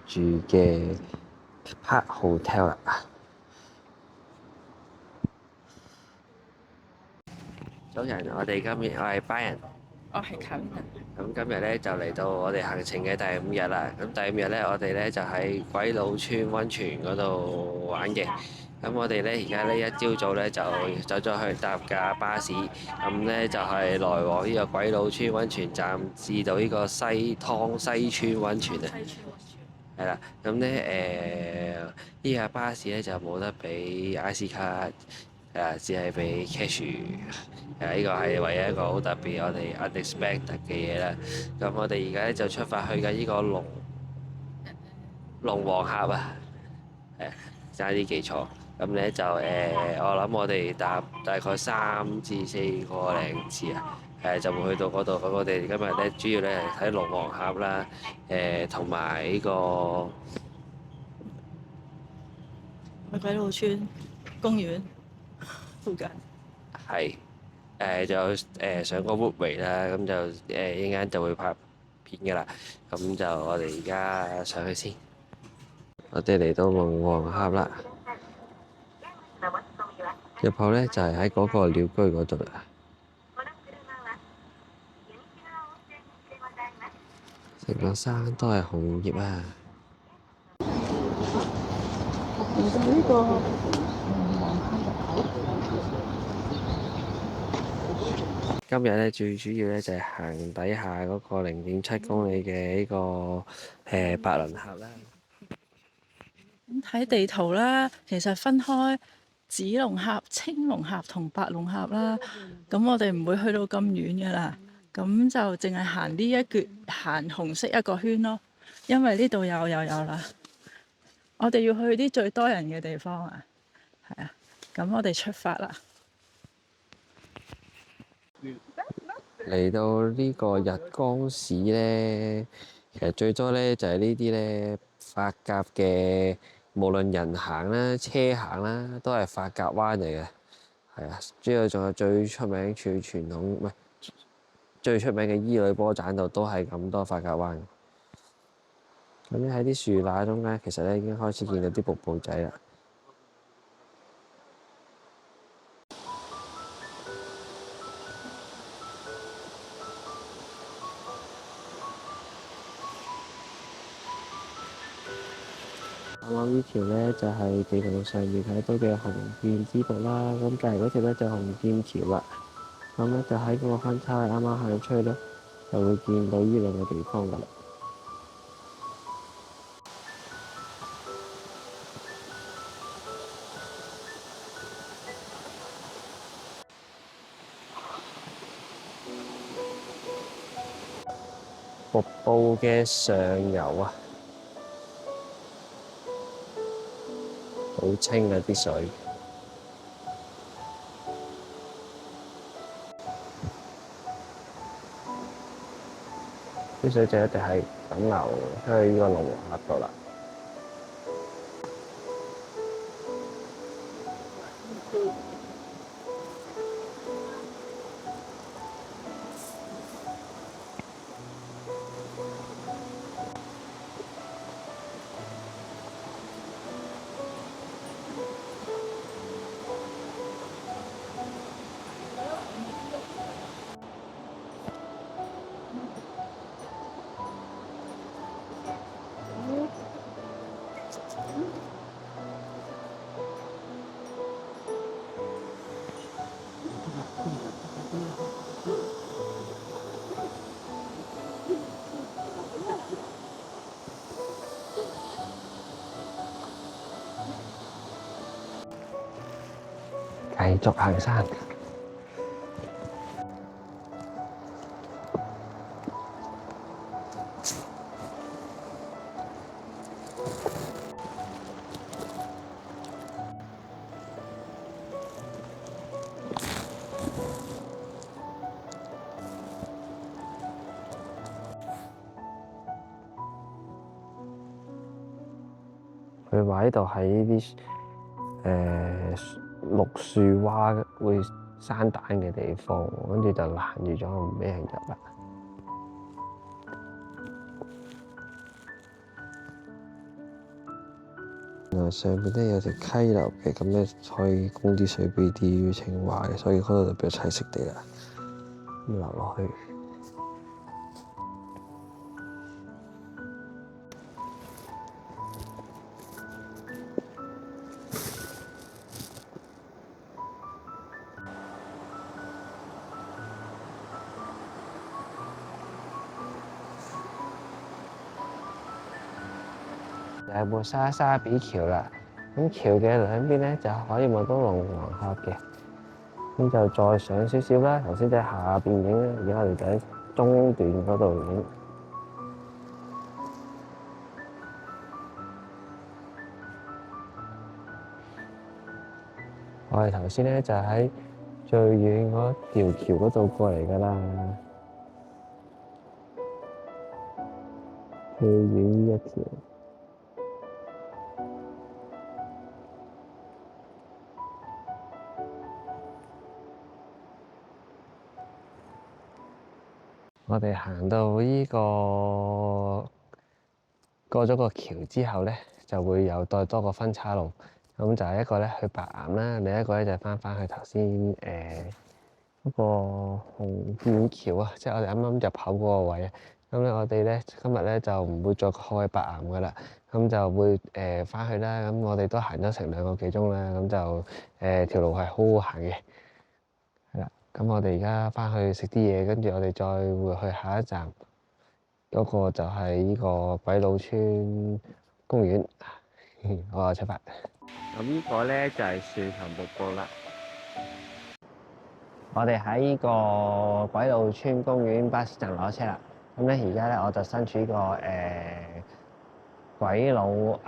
住嘅 Park Hotel 啦。早晨，我係 Brian，我係 Carina。咁今日咧就嚟到我哋行程嘅第5日啦。咁第5日咧，我哋咧就喺鬼佬村溫泉嗰度玩嘅。咁我哋咧而家呢一朝早咧就走咗去搭架巴士，咁咧就係來往呢個鬼佬村溫泉站至到呢個西湯西村溫泉啊。係啦，咁咧呢架巴士咧就冇得俾 IC 卡，只係俾 cash。呢個係唯一一個好特別，我哋 unexpected 嘅嘢啦。咁我哋而家咧就出發去緊呢個龍王峽啊，差啲記錯。咁咧就我諗我哋搭大概3至4個零次啊，就會去到嗰度。咁我哋今日咧主要咧係睇龍王峽啦，同埋呢個鬼佬村公園附近。係就上個 Woodway 啦，咁就一陣間就會拍片㗎啦。咁就我哋而家上去先。我哋嚟到龍王峽啦，入口咧就係喺嗰個鳥居嗰度啦。成個山都係紅葉啊！嚟到呢個今日咧最主要咧就係行底下嗰個0.7公里嘅呢個白輪峽啦。咁睇地圖啦，其實分開紫龍峽、青龍峽同白龍峽啦。咁我哋唔會去到咁遠噶啦，咁就淨係行呢一橛，行紅色一個圈咯。因為呢度又有啦，我哋要去啲最多人嘅地方啊。係啊，咁我哋出發啦。嚟到呢個日光市咧，其實最多咧就係呢啲咧髮夾嘅，無論人行啦、車行啦，都係髮夾彎嚟嘅。係啊，主要仲有最出名、最傳統唔係最出名嘅伊呂波棧道都係咁多髮夾彎。咁咧喺啲樹罅中間，其實咧已經開始見到啲瀑布仔啦。啱啱呢條咧就係地圖上面睇到嘅紅劍之道啦，咁隔離嗰條咧就紅劍橋啦。咁咧就喺嗰個分叉啱啱行出去咧，就會見到呢兩個地方噶啦。瀑布嘅上游啊，好清啊啲水。啲水就一定係咁流出去呢個龍王峽度啦。繼續行山。佢話呢度係呢啲綠樹蛙會生蛋嘅地方，跟住就攔住咗唔俾人入啦。原來上邊咧有條溪流嘅，咁咧可以供啲水俾啲青蛙嘅，所以嗰度就比較棲息地啦。咁流落去。就係抹沙沙比橋啦，咁橋嘅兩邊咧就可以望到龍王峽嘅，咁就再上少少啦。頭先就喺下邊影啦，而家我哋就喺中段嗰度影。我哋頭先咧就喺最遠嗰條橋嗰度過嚟㗎啦，最遠呢一條。我哋行到呢個過咗個橋之後咧，就會有再多個分岔路。咁就係一個咧去白岩啦，另一個咧就翻去頭先嗰個紅劍橋啊，即係我哋啱啱入口嗰個位啊。咁咧我哋咧今日咧就唔會再開白岩噶啦，咁就會翻去啦。咁我哋都行咗成2個幾鐘啦，咁就條路係好好行嘅。係啦，咁我哋而家翻去食啲嘢，跟住我哋再會去下一站，嗰個就係呢個鬼佬村公園。我出發。咁呢個咧就係樹頭瀑布啦。我哋喺呢個鬼佬村公園巴士站攞車啦。咁咧而家咧我就身處呢個鬼佬岩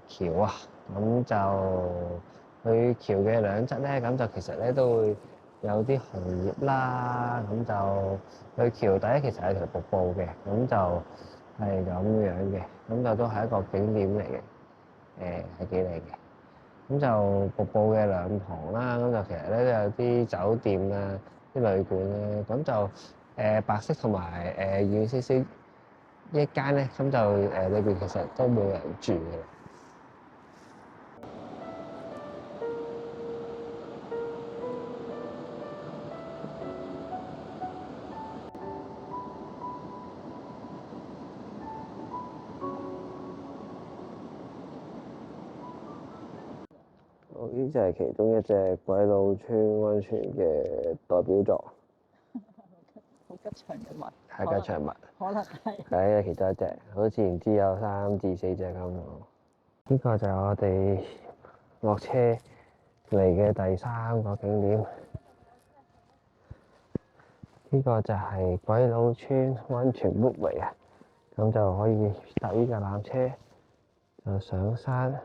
橋啊。咁就佢橋嘅兩側咧，咁就其實咧都會有啲紅葉啦。咁就佢橋底其實係條瀑布嘅，咁就係咁樣嘅。咁就都係一個景點嚟嘅。係幾靚嘅，咁就瀑布嘅兩旁啦，咁就其實咧都有啲酒店啊、啲旅館啦，咁就白色同埋遠少少一間咧，咁就裏邊其實都冇人住嘅。呢就係其中一隻鬼佬村溫泉嘅代表作。好吉祥嘅物，係吉祥物，可能係。係其中一隻，好似唔知有3至4隻咁。呢個就係我哋落車嚟嘅第3個景點。呢個就係鬼佬村溫泉 Woodway 啊，咁就可以搭呢架纜車就上山，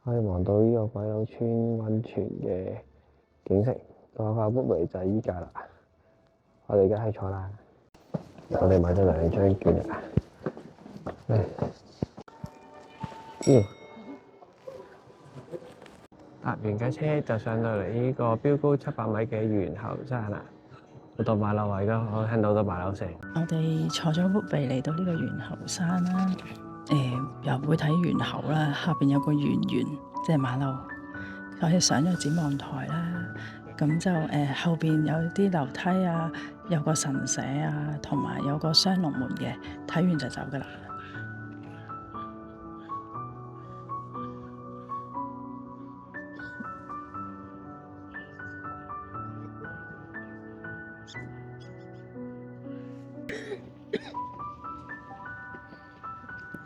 可以望到呢個鬼佬村溫泉嘅景色。個 Woodway 就係依架啦。我哋而家去坐啦。我哋買咗2張券啊。搭完架車就上到嚟呢個標高700米嘅猿猴山啦。好多馬騮啊！而家我聽到好多馬騮聲。我哋坐咗 Woodway嚟到呢個猿猴山啦，又會睇猿猴啦，下邊有個圓圓，即係馬騮。我哋上咗展望台啦，咁就後邊有啲樓梯啊，有個神社啊，同埋有個雙龍門嘅，睇完就走噶啦。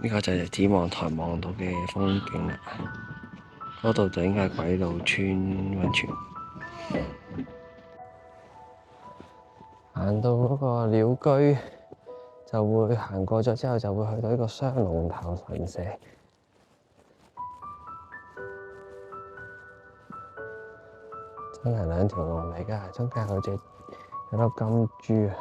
呢個就係展望台望到嘅風景啦。嗰度就應該係鬼佬村溫泉。行到嗰個鳥居，就會行過咗之後，就會去到呢個雙龍頭神社。真係2條龍嚟㗎，中間有粒金珠啊！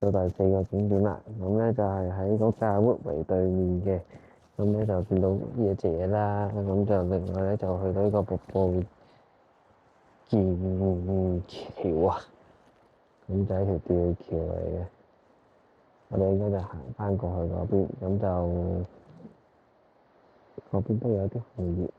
到第四個景點啦，咁咧就係喺嗰架 Woodway 對面嘅，咁咧就見到呢隻嘢啦，咁就另外咧就去到呢個瀑布劍橋啊，咁就係一條吊橋嚟嘅，我哋應該就行翻過去嗰邊，咁就嗰邊都有啲紅葉。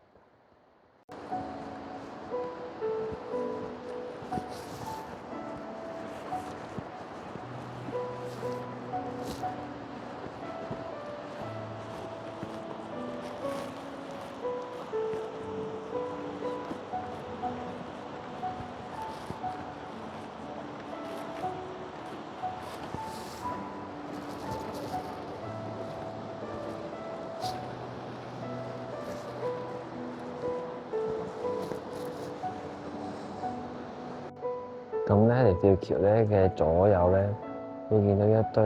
咁咧條橋咧嘅左右咧，會見到一堆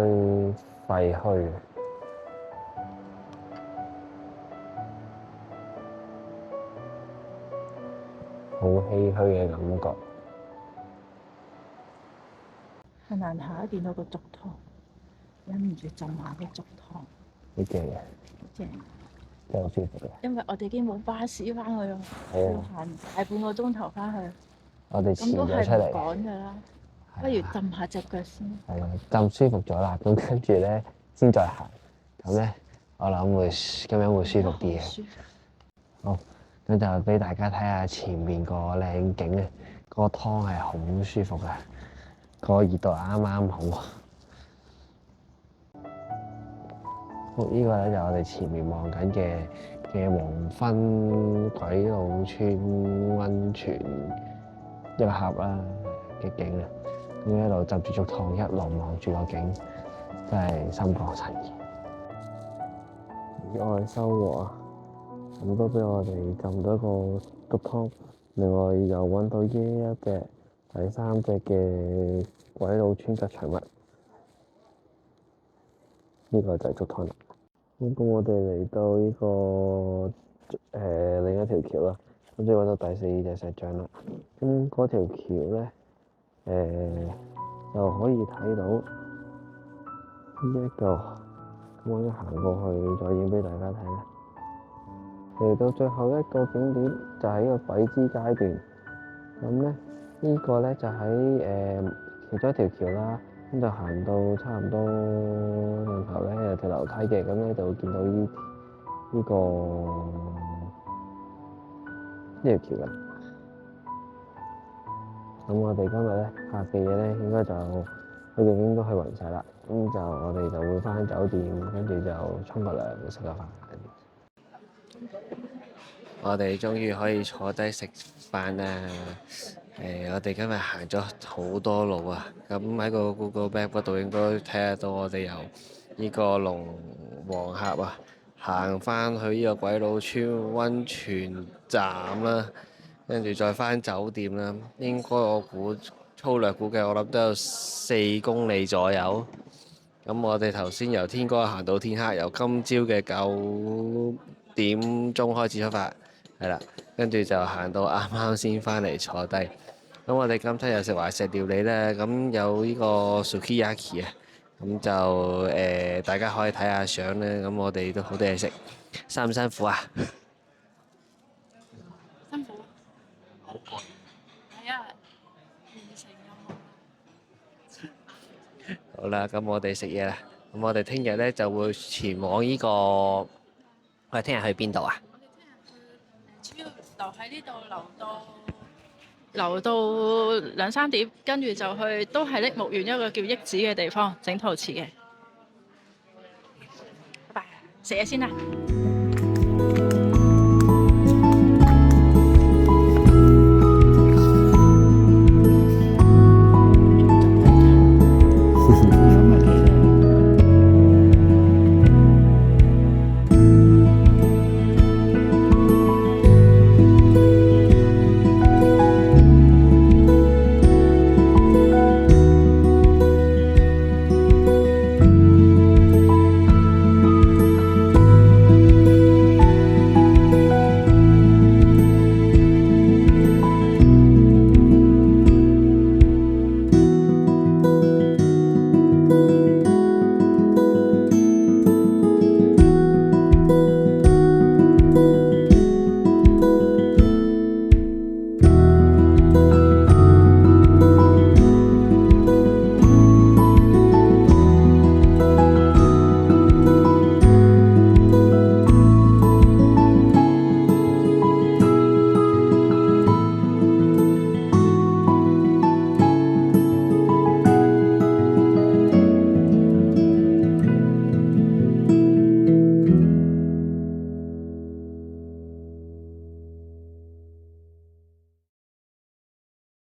廢墟，好唏噓嘅感覺。行行下見到個竹塘，忍唔住浸下個竹塘，好正嘅，正。真係好舒服嘅。因為我哋已經冇巴士翻去咯，係啊要行大半個鐘頭翻去，我哋咁都遲咗出嚟，係唔趕㗎啦。不如浸下隻腳先。係啊，浸舒服咗啦，咁跟住咧先再行，咁咧我諗會咁樣會舒服啲嘅。好，咁就俾大家睇下前面個靚景啊，個湯係好舒服嘅，個熱度啱啱好。好，呢個咧就我哋前面望緊嘅黃昏鬼佬村溫泉一個盒啦嘅景啊，咁一路浸住竹塘，一路望住個景，真係心曠神怡。意外收穫啊！咁都俾我哋浸到一個竹湯，另外又揾到呢一隻第3隻嘅鬼佬村吉祥物，呢個就係竹湯啦。咁我哋嚟到呢個另一條橋啦，咁就揾到第4隻石像啦。咁嗰條橋咧，就可以睇到呢一個，咁我一行過去再影俾大家睇啦。嚟到最後一個景點就係呢個鬼之階段，咁咧呢個咧就喺其中一條橋啦。咁就行到差唔多盡頭咧，有條樓梯嘅，咁咧就會見到呢條橋嘅。咁我哋今日咧拍嘅嘢咧，應該就佢哋應該去暈晒啦。咁就我哋就會返酒店，跟住就沖個涼，食個飯。我哋終於可以坐低食飯啦！我哋今日行咗好多路啊，咁喺個 Google Map 嗰度應該睇得到我哋由呢個龍王峽啊，行翻去呢個鬼佬村溫泉站啦，跟住再翻酒店啦。應該我粗略估計，我諗都有4公里左右。咁我哋頭先由天光行到天黑，由今朝嘅9點鐘開始出發，係啦，跟住就行到啱啱先翻嚟坐低。咁我哋今餐又食懷石料理咧，咁有呢個 Sukiyaki 啊，咁就大家可以睇下相咧。咁我哋都好多嘢食，辛唔辛苦啊？辛苦。好攰。係啊，完成任務。好啦，咁我哋食嘢啦。咁我哋聽日咧就會前往呢個，我哋聽日去邊度啊？我哋聽日去主要留喺呢度留到2、3點，跟住就去都係栃木縣一個叫益子嘅地方整陶瓷嘅。拜拜，食嘢先啦〜